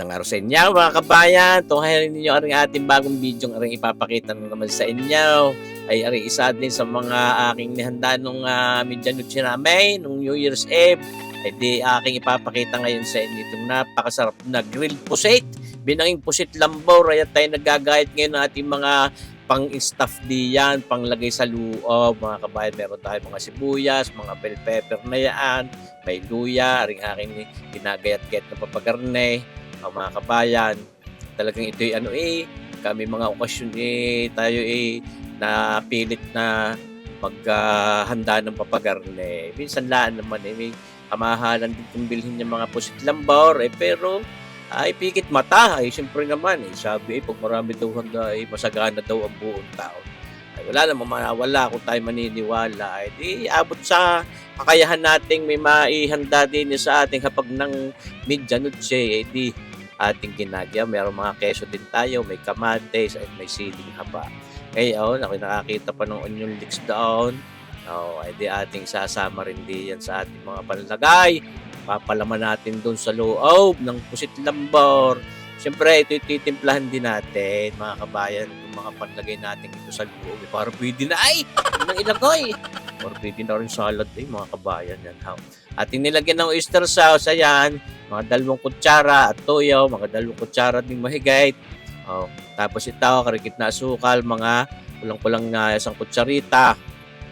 Magandang araw sa inyo mga kabayan. Tunghayan ninyo ang ating bagong video ang ipapakita naman sa inyo ay isa din sa mga aking nihanda nung midyanuchi namin nung New Year's Eve. Ay di aking ipapakita ngayon sa inyo itong napakasarap na grilled pusit. Binanging pusit lambor. Kaya tayo nagagayat ngayon ng ating mga pang-stuff diyan, panglagay sa loob. Mga kabayan, meron tayo mga sibuyas, mga bell pepper na yan, may luya, aking ginagayat-gayat na papagarne. Mga kabayan, talagang ito'y kami mga okasyon tayo napilit na maghanda ng papagarne. Minsan laan naman may kamahalan din kung bilhin ng mga pusit lambaw pero pikit mata siyempre naman sabi pag marami daw handa masagana daw ang buong taon. Wala namang mawala kung tayo maniniwala. Di abot sa kakayahan nating may maihanda din sa ating hapag ng midyanuchi. Di ating ginagya. Mayroong mga keso din tayo, may kamates, at may siling haba. Ngayon, ako nakakita pa ng onion leeks doon. Di ating sasama rin diyan sa ating mga panlagay. Papalaman natin doon sa loob ng pusit lambor. Siyempre, ito titimplahan din natin, mga kabayan, yung mga panlagay natin ito sa loob. Para pwede na nang ilagay. Para pwede na rin salad mga kabayan. Yan, ating nilagyan ng oyster sauce, ayan, mga 2 kutsara at toyo, mga 2 kutsara din mahigit. Tapos ito, karikit na asukal, mga kulang-kulang na 1 kutsarita.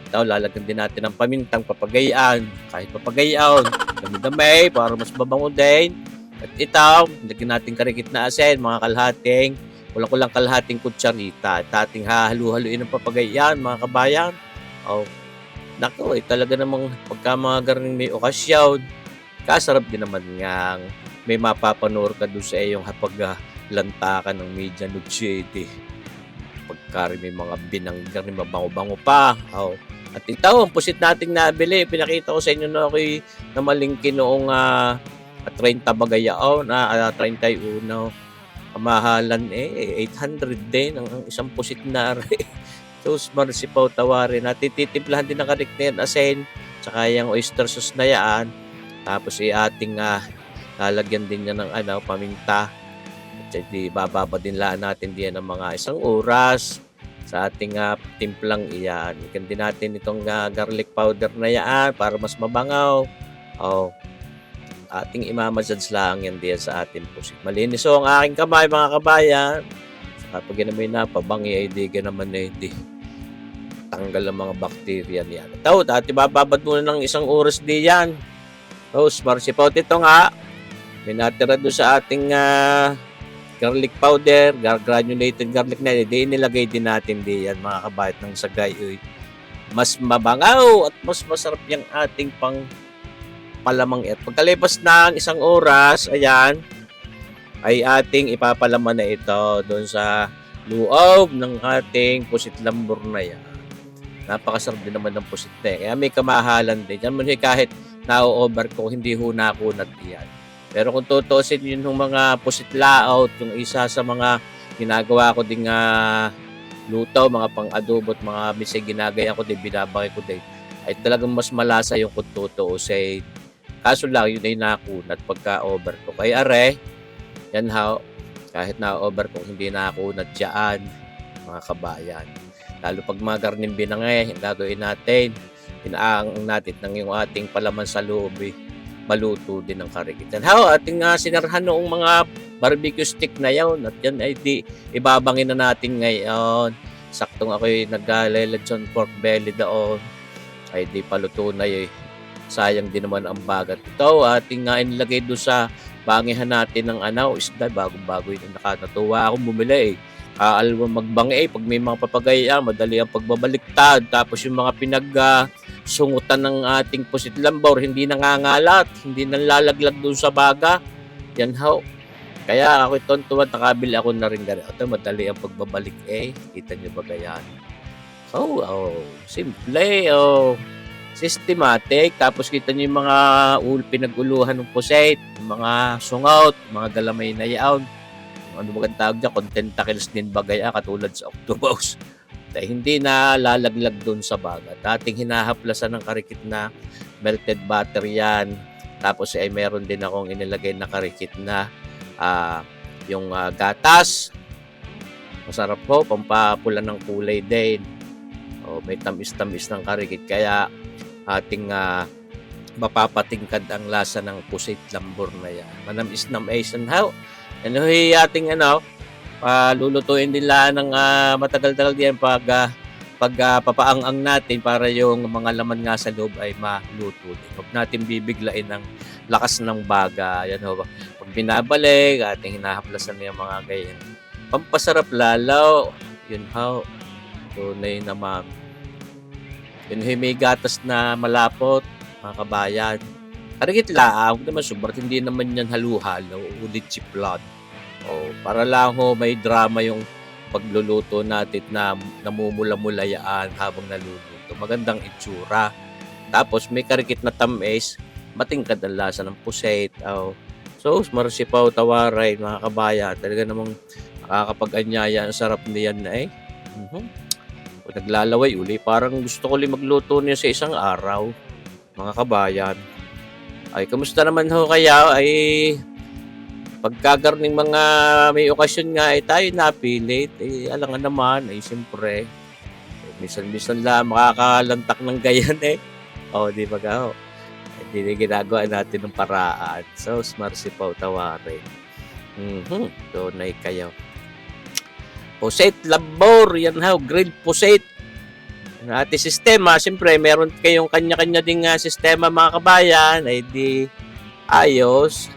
Ito, lalagyan din natin ng pamintang papagayaan, kahit papagayaon, dami-dami, para mas mabango din. At ito, lagyan natin karikit na asin, mga kulang-kulang kalahating kutsarita. At ating hahalu-haluin ng papagayaan, mga kabayan. Naku, talaga namang pagka mga garning may okasyon, kasarap din naman nga may mapapanood ka doon sa iyong hapaglantakan ng midyanuchi. Pagka may mga binanggar ni mabango-bango pa. At ito, ang pusit nating nabili. Pinakita ko sa inyo na ako'y namalingki noong 30 bagayaon, 31. Kamahalan 800 din ang isang pusit na So, marisipaw tawarin. Tititimplahan din ng karikner asin, saka yung oyster sauce na yan. Tapos ating lalagyan din niya ng paminta. At bababa din laan natin diyan ng mga 1 oras sa ating timplang iyan. Ikan din natin itong garlic powder na yan para mas mabangaw. Ating imamassage lang yan diyan sa ating pusit. Malinis ang aking kamay, mga kabayan. Kapag yan may napabangi, di ka naman tanggal ang mga bacteria niyan. Ito, dati bababad muna ng 1 oras diyan. Tapos, marisipaw ito nga. May natira doon sa ating garlic powder, granulated garlic na. Di nilagay din natin diyan, mga kabayat ng sagay. Mas mabangaw at mas masarap yung ating pang palamang ito. Pagkalipas ng 1 oras, ayan, ay ating ipapalaman na ito doon sa loob ng ating pusit lambor na yan. Napakasarap din naman ng pusit na yan. Kaya may kamahalan din. Yan mo kahit na-over ko, hindi ho nakunat yan. Pero kung tutusin yun ng mga pusit layout, yung isa sa mga ginagawa ko ding luto, mga pang-adobo at mga bisay ginagaya ko din, binabaki ko din, ay talagang mas malasa yung kung tutusin. Kaso lang, yun ay nakunat pagka-over ko. Kaya yan kahit na-over ko, hindi nakunat dyan, mga kabayan. Lalo pag mga garning binangay, yung gagawin natin, inaang natin ng yung ating palaman sa loob, maluto din ng karikitan. Ating sinarhan noong mga barbecue stick na yun, at yan ay ibabangin na natin ngayon. Saktong ako'y nag-lechon pork belly doon, ay di paluto na sayang din naman ang bagat. Ito, ating inilagay doon sa bangihan natin ng isda, bago-bago yun. Nakatuwa akong bumili alam mo magbangi pag may mga papagaya, madali ang pagbabaliktad. Tapos yung mga sungutan ng ating pusit lambaw, hindi nangangalat, hindi nalalaglag doon sa baga. Yan Kaya ako tuwan, nakabili ako na rin ganito. Ito, madali ang pagbabalik Kita nyo ba ganyan? Simple, systematic. Tapos kita nyo yung mga pinag-uluhan ng pusit, yung mga sungot, mga galamay na yaon. Ano ba ang tawag dyan? Tentacles din bagaya, katulad sa octopus. Hindi na lalaglag doon sa baga. Dating hinahaplasan ng karikit na melted butter yan. Tapos ay meron din akong inilagay na karikit na yung gatas. Masarap po, pampapula ng kulay din. May tamis-tamis ng karikit. Kaya ating mapapatingkad ang lasa ng pusit lambor na yan. Manamis na maisan how. Ano ating lulutuin nila ng matagal-tagal yan pag papaang-ang natin para yung mga laman nga sa loob ay maluto din. Huwag natin bibiglain ng lakas ng baga. Yan ho. Pag binabalik, ating hinahaplasan yung mga ganyan. Pampasarap lalaw. Yun ho. Tunay naman. Yun ho, may gatas na malapot, mga kabayan. Karigit laang, naman subrat, hindi naman yan halo-halo, ulit chiplat. Para lang ho, may drama yung pagluluto natin na namumula-mula yaan habang naluluto. Magandang itsura. Tapos may karikit na tamis, matingkad ang lasa ng puset. So, marsipaw tawaray, mga kabayan. Talaga namang nakakapag-anyaya. Ang sarap niyan na eh. Kung naglalaway uli, parang gusto ko ulit magluto niya sa isang araw, mga kabayan. Ay, kamusta naman ho kaya? Ay, pagkagarning mga may okasyon nga ay tayo napilit. Alangan naman, ay siyempre. Minsan-minsan lang makakalantak ng gayan eh. Di ba ka ho? Hindi na ginagawa natin ng paraan. So, marsipaw tawarin. Tunay kayo. Puset lambor, yan ho, grilled puset. Ang ating sistema, siyempre, meron kayong kanya-kanya ding sistema, mga kabayan, ay di ayos.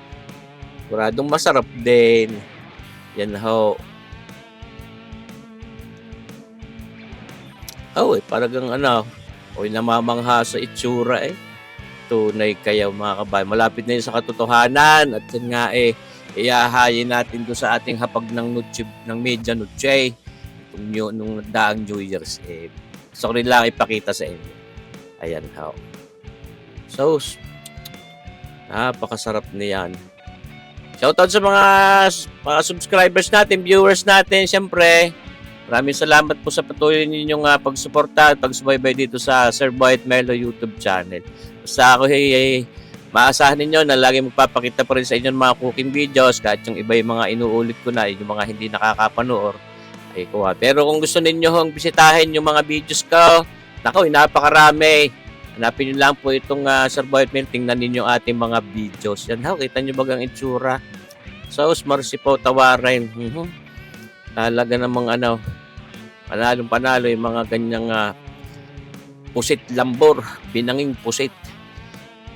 Siguradong masarap din. Yan ho. Parang namamangha sa itsura eh. Tunay kayo, mga kabayan. Malapit na yun sa katotohanan. At yun nga iahayin natin doon sa ating hapag ng Media Noche nung daang New Year's Eve. Gusto ko rin lang ipakita sa inyo. Ayan ho. So, napakasarap niyan. Shoutout sa mga subscribers natin, viewers natin, siyempre. Maraming salamat po sa patuloy ninyong pagsuporta at pagsubaybay dito sa Sir Boyet Melo YouTube channel. Basta ako maasahan ninyo na lagi magpapakita pa rin sa inyo mga cooking videos kahit yung iba yung mga inuulit ko na, yung mga hindi nakakapanood ay kuha. Pero kung gusto ninyo hong bisitahin yung mga videos ko, napakarami. Hanapin nyo lang po itong Sir Boyet Melo, tingnan ninyo ating mga videos. Yan ho, kita nyo bagang itsura. So, marsipaw tawarin. Talaga namang panalong-panalo yung mga ganyang pusit lambor, binanging pusit.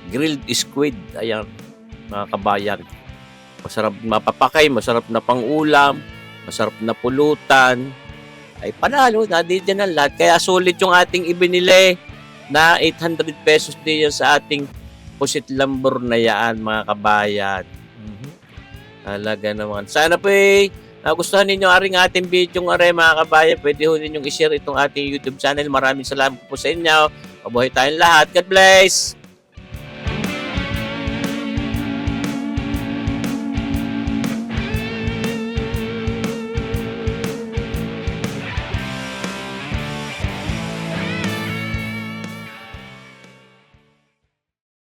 Grilled squid, ayan, mga kabayan. Masarap mapapakay, masarap na pangulam, masarap na pulutan. Ay panalo, nandito na lahat. Kaya sulit yung ating ibinili na 800 pesos din yan sa ating pusit lambor na yan, mga kabayan. Talaga naman. Sana po nagustuhan ninyo ating video mga kabayan. Pwede ho ninyong i-share itong ating YouTube channel. Maraming salamat po sa inyo. Mabuhay tayong lahat. God bless!